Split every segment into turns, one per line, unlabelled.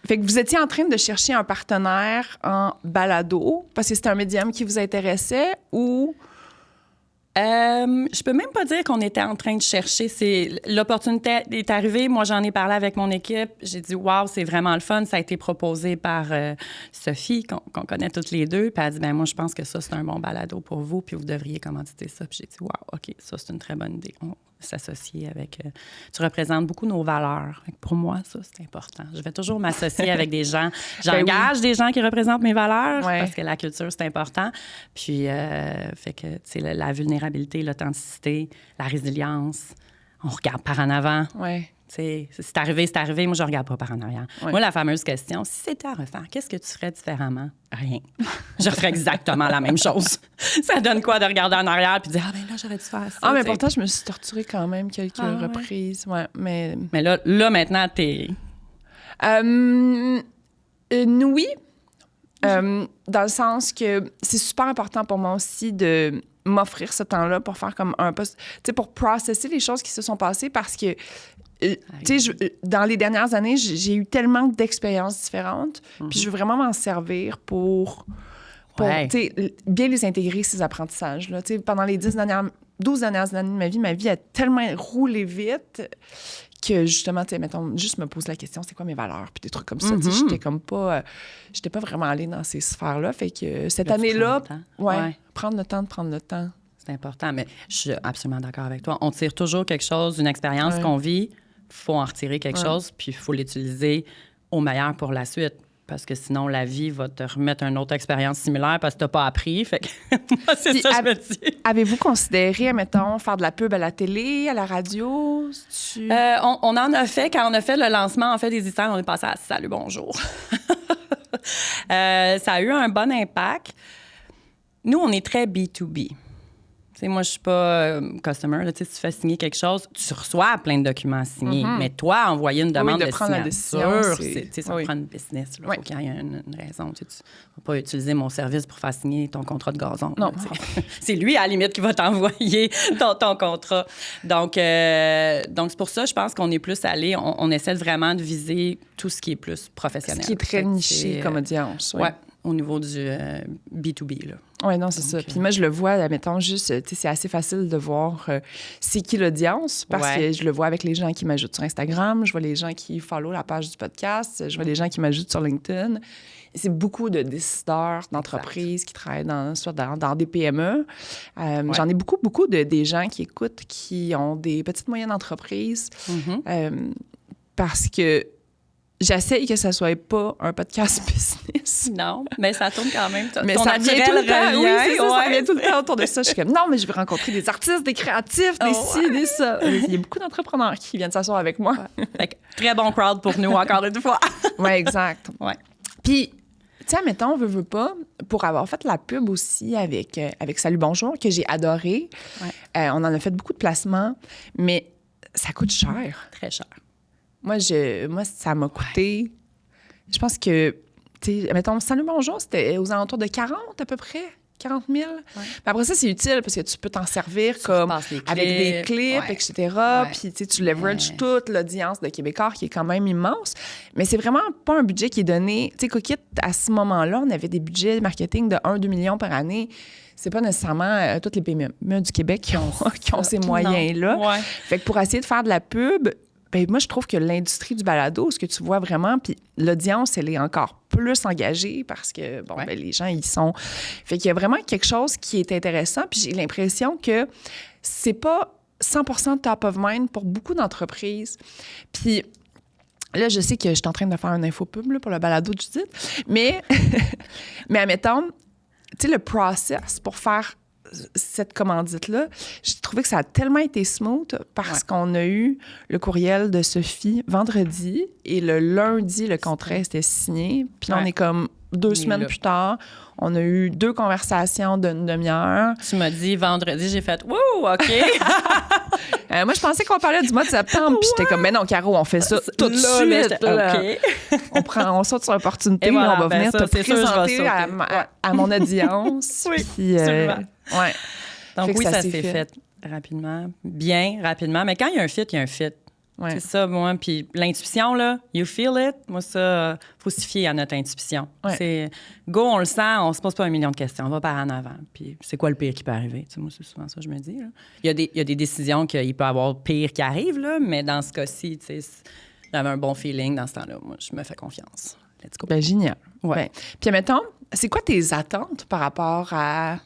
Fait que vous étiez en train de chercher un partenaire en balado parce que c'était un médium qui vous intéressait ou...
Je peux même pas dire qu'on était en train de chercher. L'opportunité est arrivée. Moi, j'en ai parlé avec mon équipe. J'ai dit, waouh, c'est vraiment le fun. Ça a été proposé par Sophie, qu'on connaît toutes les deux. Puis elle a dit, ben moi, je pense que ça, c'est un bon balado pour vous. Puis vous devriez commanditer ça. Puis j'ai dit, waouh, OK, ça, c'est une très bonne idée. On s'associe avec. Tu représentes beaucoup nos valeurs. Pour moi, ça, c'est important. Je vais toujours m'associer avec des gens. J'engage des gens qui représentent mes valeurs parce que la culture, c'est important. Puis, fait que, tu sais, la vulnérabilité, l'authenticité, la résilience, on regarde par en avant.
Ouais.
C'est arrivé. Moi, je ne regarde pas par en arrière.
Ouais.
Moi, la fameuse question, si c'était à refaire, qu'est-ce que tu ferais différemment? Rien. Je referais exactement la même chose. Ça donne quoi de regarder en arrière puis de dire, ah, ben là, j'aurais dû faire ça.
Ah, mais pourtant, je me suis torturée quand même quelques reprises. Ouais, mais
là, maintenant, t'es...
oui. Dans le sens que c'est super important pour moi aussi de m'offrir ce temps-là pour faire comme un poste, tu sais, pour processer les choses qui se sont passées parce que, tu sais, dans les dernières années, j'ai eu tellement d'expériences différentes, puis je veux vraiment m'en servir pour tu sais, bien les intégrer, ces apprentissages-là. Tu sais, pendant les 12 dernières années de ma vie a tellement roulé vite que justement, tu sais, mettons, juste me pose la question, c'est quoi mes valeurs, puis des trucs comme ça. Tu sais, j'étais pas vraiment allée dans ces sphères-là. Fait que cette année-là, prendre le temps de prendre le temps.
C'est important, mais je suis absolument d'accord avec toi. On tire toujours quelque chose d'une expérience qu'on vit. Il faut en retirer quelque chose, puis il faut l'utiliser au meilleur pour la suite. Parce que sinon, la vie va te remettre une autre expérience similaire parce que tu n'as pas appris. Fait que moi, c'est ça que je me dis.
Avez-vous considéré, mettons, faire de la pub à la télé, à la radio?
On en a fait. Quand on a fait le lancement, en fait, des histoires, on est passé à « Salut, bonjour ». Ça a eu un bon impact. Nous, on est très B2B. Tu sais, moi, je suis pas customer. Là, tu sais, si tu fais signer quelque chose, tu reçois plein de documents signés. Mais toi, envoyer une demande de
prendre
signature,
la décision,
ça prend une business. Il faut qu'il y ait une raison. Tu ne vas pas utiliser mon service pour faire signer ton contrat de gazon.
Non.
C'est lui, à la limite, qui va t'envoyer ton contrat. Donc, c'est pour ça, je pense qu'on est plus allé... On essaie vraiment de viser tout ce qui est plus professionnel.
Ce qui est très niché comme audience.
Oui, au niveau du B2B, là.
Oui, non, c'est ça. Puis moi, je le vois, admettons, juste, tu sais, c'est assez facile de voir c'est qui l'audience parce que je le vois avec les gens qui m'ajoutent sur Instagram, je vois les gens qui follow la page du podcast, je vois les gens qui m'ajoutent sur LinkedIn. Et c'est beaucoup de décideurs d'entreprises qui travaillent dans des PME. J'en ai beaucoup des gens qui écoutent, qui ont des petites moyennes entreprises parce que j'essaye que ça soit pas un podcast business.
Non, mais ça tourne quand même.
Mais ça vient tout le temps. Oui, c'est ça, ça vient tout le temps autour de ça. Je suis comme, non, mais je vais rencontrer des artistes, des créatifs, des ci, des ça. Il y a beaucoup d'entrepreneurs qui viennent s'asseoir avec moi.
Fait que, très bon crowd pour nous, encore une fois.
Oui, exact.
Ouais.
Puis, tu sais, mettons, veut pas, pour avoir fait la pub aussi avec Salut Bonjour, que j'ai adoré. On en a fait beaucoup de placements, mais ça coûte cher.
Très cher.
Moi, ça m'a coûté... Je pense que, tu sais, mettons, Salut Bonjour, c'était aux alentours de 40 à peu près. 40 000. Puis après ça, c'est utile parce que tu peux t'en servir comme avec des clips, etc. Puis tu leverages toute l'audience de Québécois qui est quand même immense. Mais c'est vraiment pas un budget qui est donné. Tu sais, Cookit, à ce moment-là, on avait des budgets marketing de 1-2 millions par année. C'est pas nécessairement toutes les PME du Québec qui ont ces moyens-là. Fait que pour essayer de faire de la pub... Ben, moi, je trouve que l'industrie du balado, ce que tu vois vraiment, puis l'audience, elle est encore plus engagée parce que, ben, les gens, ils sont... Fait qu'il y a vraiment quelque chose qui est intéressant, puis j'ai l'impression que c'est pas 100% top of mind pour beaucoup d'entreprises. Puis là, je sais que je suis en train de faire un infopub là, pour le balado de Judith, mais admettons, tu sais, le process pour faire cette commandite-là, j'ai trouvé que ça a tellement été smooth parce qu'on a eu le courriel de Sophie vendredi et le lundi, le contrat était signé. Puis là, on est comme 2 semaines plus tard. On a eu 2 conversations d'une demi-heure.
Tu m'as dit vendredi, j'ai fait « Wow, OK! »
Moi, je pensais qu'on parlait du mois de septembre. Puis j'étais comme « Mais non, Caro, on fait ça tout de suite. » OK. On saute sur l'opportunité.
Voilà,
on va venir te présenter
sûr,
à mon audience.
Oui,
puis,
absolument. Donc
fait
oui, ça s'est fait rapidement, bien rapidement. Mais quand il y a un fit, il y a un fit.
Ouais.
C'est ça, moi. Puis l'intuition, là, you feel it. Moi, ça, faut se fier à notre intuition.
Ouais.
C'est go, on le sent, on se pose pas un million de questions. On va par en avant. Puis c'est quoi le pire qui peut arriver? Tu sais, moi, c'est souvent ça que je me dis. Là. Il y a des décisions qu'il peut y avoir pire qui arrive, là, mais dans ce cas-ci, tu sais, j'avais un bon feeling dans ce temps-là. Moi, je me fais confiance. Let's go.
Ben, génial.
Ouais.
Ben, puis, admettons, c'est quoi tes attentes par rapport à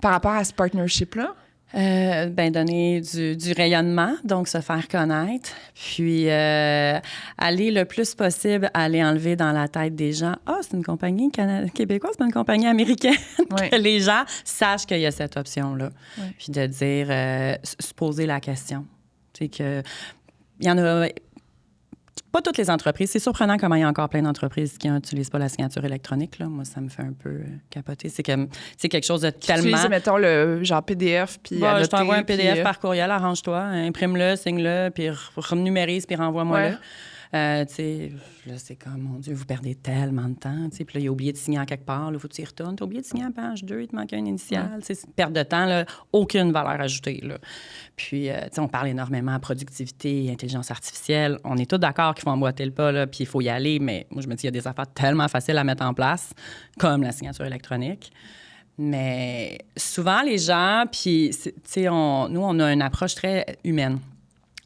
ce partnership-là?
Donner du rayonnement, donc se faire connaître, puis aller le plus possible, aller enlever dans la tête des gens, c'est une compagnie québécoise, c'est pas une compagnie américaine,
Ouais.
que les gens sachent qu'il y a cette option-là.
Ouais.
Puis de dire, se poser la question. Tu sais que, il y en a... Pas toutes les entreprises. C'est surprenant comment il y a encore plein d'entreprises qui n'utilisent pas la signature électronique. Là. Moi, ça me fait un peu capoter. C'est quelque chose de tellement...
Utiliser, mettons, le genre PDF, puis
je
annoter,
t'envoie un PDF
puis,
par courriel, arrange-toi, imprime-le, signe-le, puis renumérise, puis renvoie-moi-le.
Ouais.
Tu sais, là, c'est comme, mon Dieu, vous perdez tellement de temps. Tu sais, puis là, il a oublié de signer en quelque part. Là, faut que tu y retournes. Tu as oublié de signer à page 2, il te manque une initiale. Tu sais, c'est une perte de temps, là, aucune valeur ajoutée. Là. Puis, tu sais, on parle énormément de productivité, intelligence artificielle. On est tous d'accord qu'il faut emboîter le pas, là, puis il faut y aller. Mais moi, je me dis, il y a des affaires tellement faciles à mettre en place, comme la signature électronique. Mais souvent, les gens, puis, tu sais, nous, on a une approche très humaine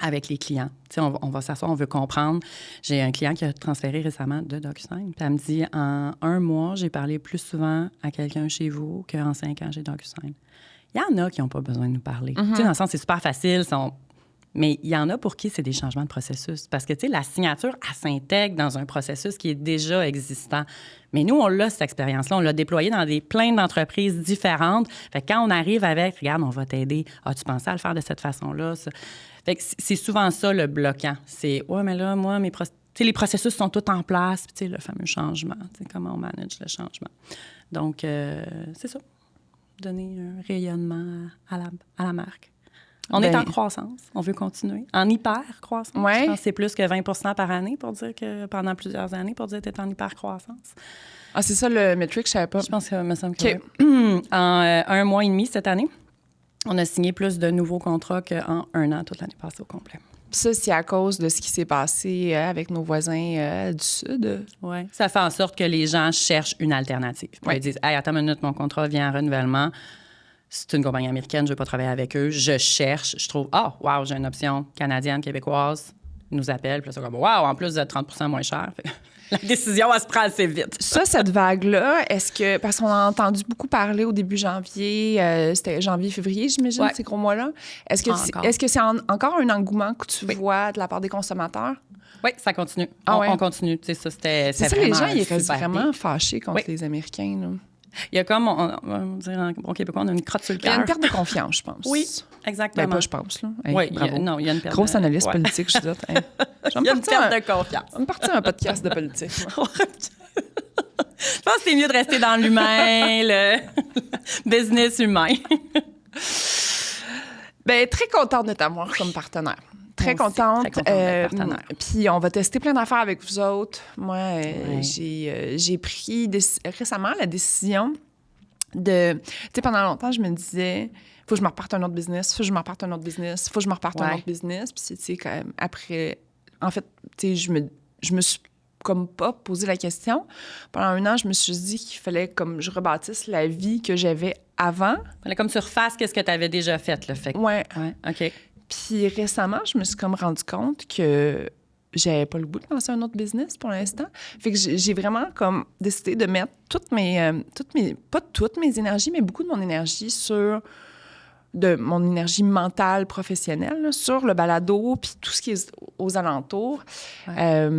avec les clients. Tu sais, on va s'asseoir, on veut comprendre. J'ai un client qui a transféré récemment de DocuSign. Puis elle me dit, en 1 mois, j'ai parlé plus souvent à quelqu'un chez vous qu'en 5 ans, j'ai DocuSign. Il y en a qui n'ont pas besoin de nous parler. Tu sais, dans le sens, c'est super facile. Mais il y en a pour qui c'est des changements de processus. Parce que, tu sais, la signature, elle s'intègre dans un processus qui est déjà existant. Mais nous, on l'a, cette expérience-là. On l'a déployée dans plein d'entreprises différentes. Fait que quand on arrive avec, regarde, on va t'aider. Tu pensais à le faire de cette façon-là? Ça? Fait que c'est souvent ça, le bloquant. C'est, mais là, moi, les processus sont tous en place. Puis, tu sais, le fameux changement. Tu sais, comment on manage le changement. Donc, c'est ça. Donner un rayonnement à la marque. On est en croissance. On veut continuer. En hyper-croissance.
Ouais.
Je pense que c'est plus que 20 par année pour dire que pendant plusieurs années, pour dire que tu es en hyper-croissance.
Ah, c'est ça le metric, je savais pas.
Je pense que me semble que
OK.
oui. En 1 mois et demi cette année, on a signé plus de nouveaux contrats qu'en 1 an toute l'année passée au complet.
Ça, c'est à cause de ce qui s'est passé avec nos voisins du Sud.
Oui. Ça fait en sorte que les gens cherchent une alternative. Puis ils disent, hey, attends une minute, mon contrat vient en renouvellement. C'est une compagnie américaine, je ne veux pas travailler avec eux. Je cherche, je trouve, wow, j'ai une option canadienne, québécoise. Ils nous appellent, puis là, c'est comme, wow, en plus de 30 moins cher. La décision, elle se prend assez vite.
Ça, cette vague-là, est-ce que... Parce qu'on a entendu beaucoup parler au début janvier, c'était janvier-février, j'imagine, ces gros mois-là. Est-ce que c'est encore un engouement que tu vois de la part des consommateurs?
Oui, ça continue.
Ouais.
On continue. Tu sais, ça, c'était
c'est ça,
vraiment
les gens, ils restent vraiment
pic.
fâchés contre les Américains, là.
Il y a comme, on va dire en bon québécois, on a une crotte sur le cœur.
Il y a une perte de confiance, je pense.
Oui, exactement.
Ben, pas je pense, là. Hey,
oui,
bravo.
il y a une perte
Grosse analyse
ouais.
politique, je suis dit. Hey,
il y a une perte de confiance.
On va partir un podcast de politique.
Je pense que c'est mieux de rester dans l'humain, le business humain.
Bien, très contente de t'avoir comme partenaire. Très contente.
D'être partenaire.
Puis on va tester plein d'affaires avec vous autres. Moi, j'ai pris récemment la décision de... Tu sais, pendant longtemps, je me disais, faut que je me reparte un autre business, faut que je me reparte un autre business, faut que je me reparte un autre business. Puis, tu sais, quand même, après... En fait, tu sais, je me suis comme pas posé la question. Pendant 1 an, je me suis dit qu'il fallait comme je rebâtisse la vie que j'avais avant.
Fallait comme tu refasses qu'est-ce que tu avais déjà fait, le fait.
Ouais.
OK.
Puis récemment, je me suis comme rendu compte que j'avais pas le goût de lancer un autre business pour l'instant. Fait que j'ai vraiment comme décidé de mettre pas toutes mes énergies, mais beaucoup de mon énergie mon énergie mentale, professionnelle, là, sur le balado, puis tout ce qui est aux alentours. Ouais.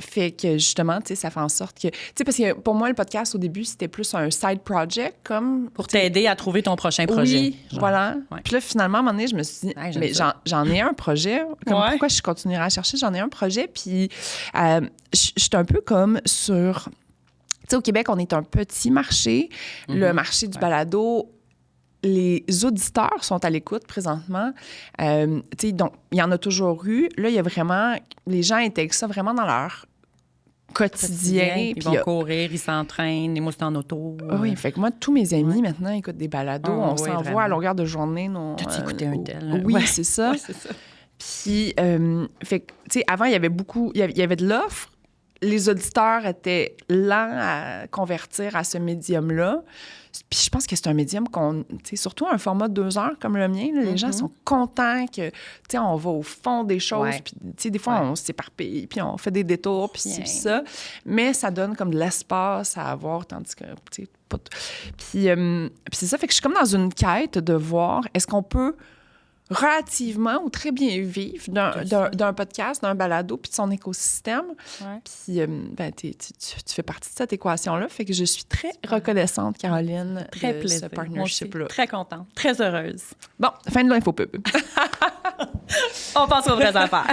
Fait que, justement, tu sais, ça fait en sorte que... Tu sais, parce que pour moi, le podcast, au début, c'était plus un side project, comme...
Pour t'aider à trouver ton prochain projet.
Oui, voilà. Ouais. Puis là, finalement, à un moment donné, je me suis dit, mais j'en ai un projet. Pourquoi je continuerai à chercher? J'en ai un projet, puis je suis un peu comme sur... Tu sais, au Québec, on est un petit marché. Le marché du balado... Les auditeurs sont à l'écoute présentement. Donc, il y en a toujours eu. Là, il y a vraiment... Les gens intègrent ça vraiment dans leur quotidien.
Ils vont courir, ils s'entraînent, les mousses en auto.
Oui, fait que moi, tous mes amis, maintenant, écoutent des balados. On s'envoie à longueur de journée.
T'as-tu écouté un tel?
Oui, c'est ça.
Ouais, c'est ça.
Puis, fait que, tu sais, avant, il y avait de l'offre. Les auditeurs étaient lents à convertir à ce médium-là. Puis je pense que c'est un médium tu sais, surtout un format de 2 heures comme le mien, là, les gens sont contents que, tu sais, on va au fond des choses. Puis, tu sais, des fois, on s'éparpille, puis on fait des détours, puis ci, puis ça. Mais ça donne comme de l'espace à avoir, tandis que, tu sais, pas... Puis c'est ça, fait que je suis comme dans une quête de voir, est-ce qu'on peut relativement ou très bien vivre d'un podcast, d'un balado, puis de son écosystème.
Ouais.
Puis, tu fais partie de cette équation-là. Fait que je suis très reconnaissante, Caroline,
très
de
plaisir.
ce partnership-là.
Très contente, très heureuse.
Bon, fin de l'infopub.
On passe aux vraies affaires.